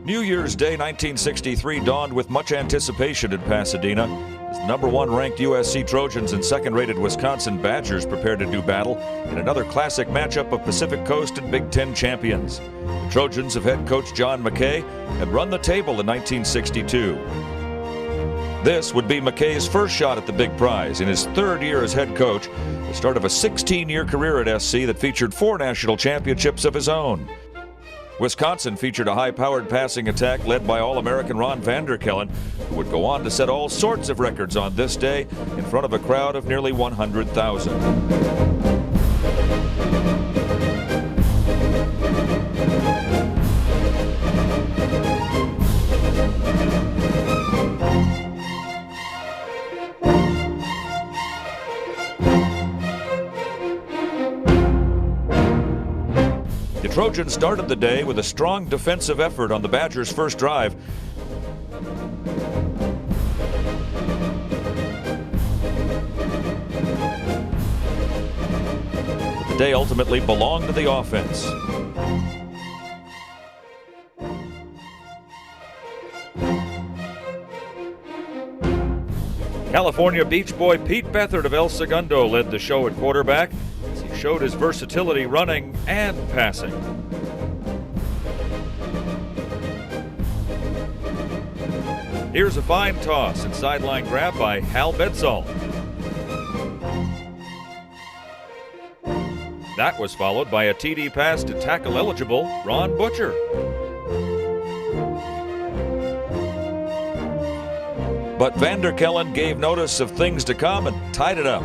New Year's Day 1963 dawned with much anticipation in Pasadena as the #1 ranked USC Trojans and second-rated Wisconsin Badgers prepared to do battle in another classic matchup of Pacific Coast and Big Ten champions. The Trojans of head coach John McKay had run the table in 1962. This would be McKay's first shot at the big prize in his third year as head coach, the start of a 16-year career at SC that featured 4 national championships of his own. Wisconsin featured a high-powered passing attack led by All-American Ron Vanderkellen, who would go on to set all sorts of records on this day in front of a crowd of nearly 100,000. The Trojans started the day with a strong defensive effort on the Badgers' first drive. But the day ultimately belonged to the offense. California Beach Boy Pete Beathard of El Segundo led the show at quarterback. He showed his versatility running and passing. Here's a fine toss and sideline grab by Hal Bedsall. That was followed by a TD pass to tackle-eligible Ron Butcher. But Vanderkellen gave notice of things to come and tied it up.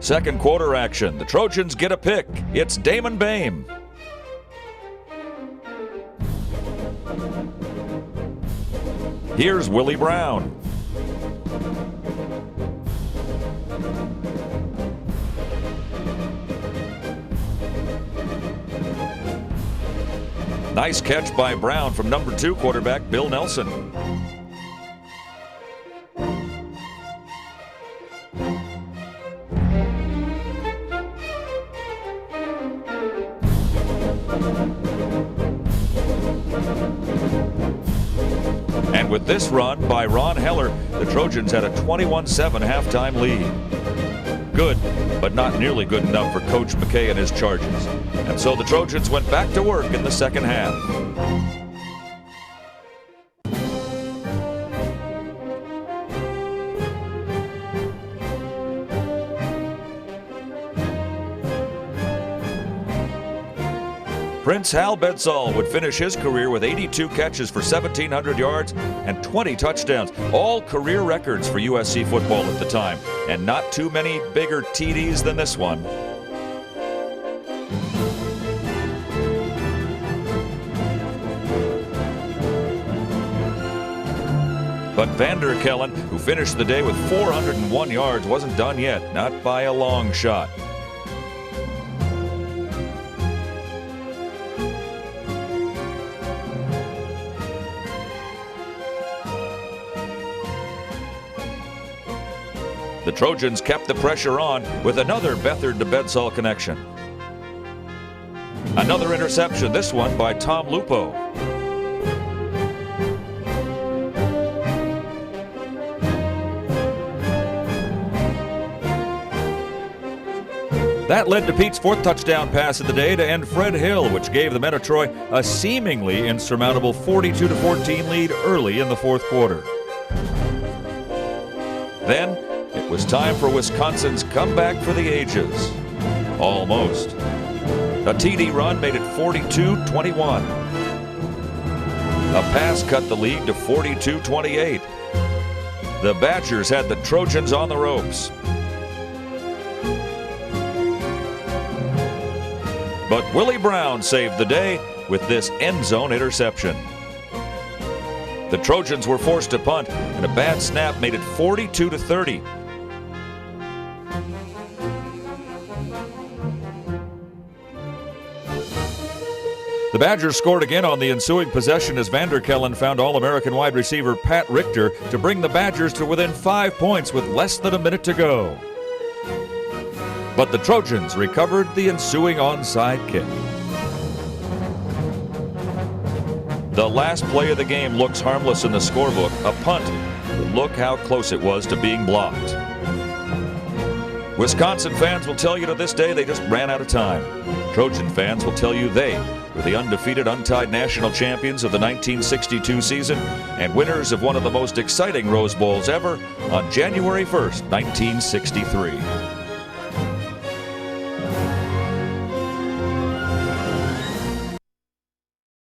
Second quarter action. The Trojans get a pick. It's Damon Boehm. Here's Willie Brown. Nice catch by Brown from #2 quarterback Bill Nelson. And with this run by Ron Heller, the Trojans had a 21-7 halftime lead. Good, but not nearly good enough for Coach McKay and his Chargers. And so the Trojans went back to work in the second half. Prince Hal Bedsall would finish his career with 82 catches for 1,700 yards and 20 touchdowns, all career records for USC football at the time, and not too many bigger TDs than this one. But Vanderkellen, who finished the day with 401 yards, wasn't done yet, not by a long shot. The Trojans kept the pressure on with another Beathard to Bedsall connection. Another interception, this one by Tom Lupo. That led to Pete's 4th touchdown pass of the day to end Fred Hill, which gave the men of Troy a seemingly insurmountable 42-14 lead early in the 4th quarter. Then it was time for Wisconsin's comeback for the ages. Almost. A TD run made it 42-21. A pass cut the lead to 42-28. The Badgers had the Trojans on the ropes. But Willie Brown saved the day with this end zone interception. The Trojans were forced to punt, and a bad snap made it 42-30. The Badgers scored again on the ensuing possession as Vanderkellen found All-American wide receiver Pat Richter to bring the Badgers to within 5 points with less than a minute to go. But the Trojans recovered the ensuing onside kick. The last play of the game looks harmless in the scorebook, a punt. But look how close it was to being blocked. Wisconsin fans will tell you to this day they just ran out of time. Trojan fans will tell you they were the undefeated, untied national champions of the 1962 season and winners of one of the most exciting Rose Bowls ever on January 1st, 1963.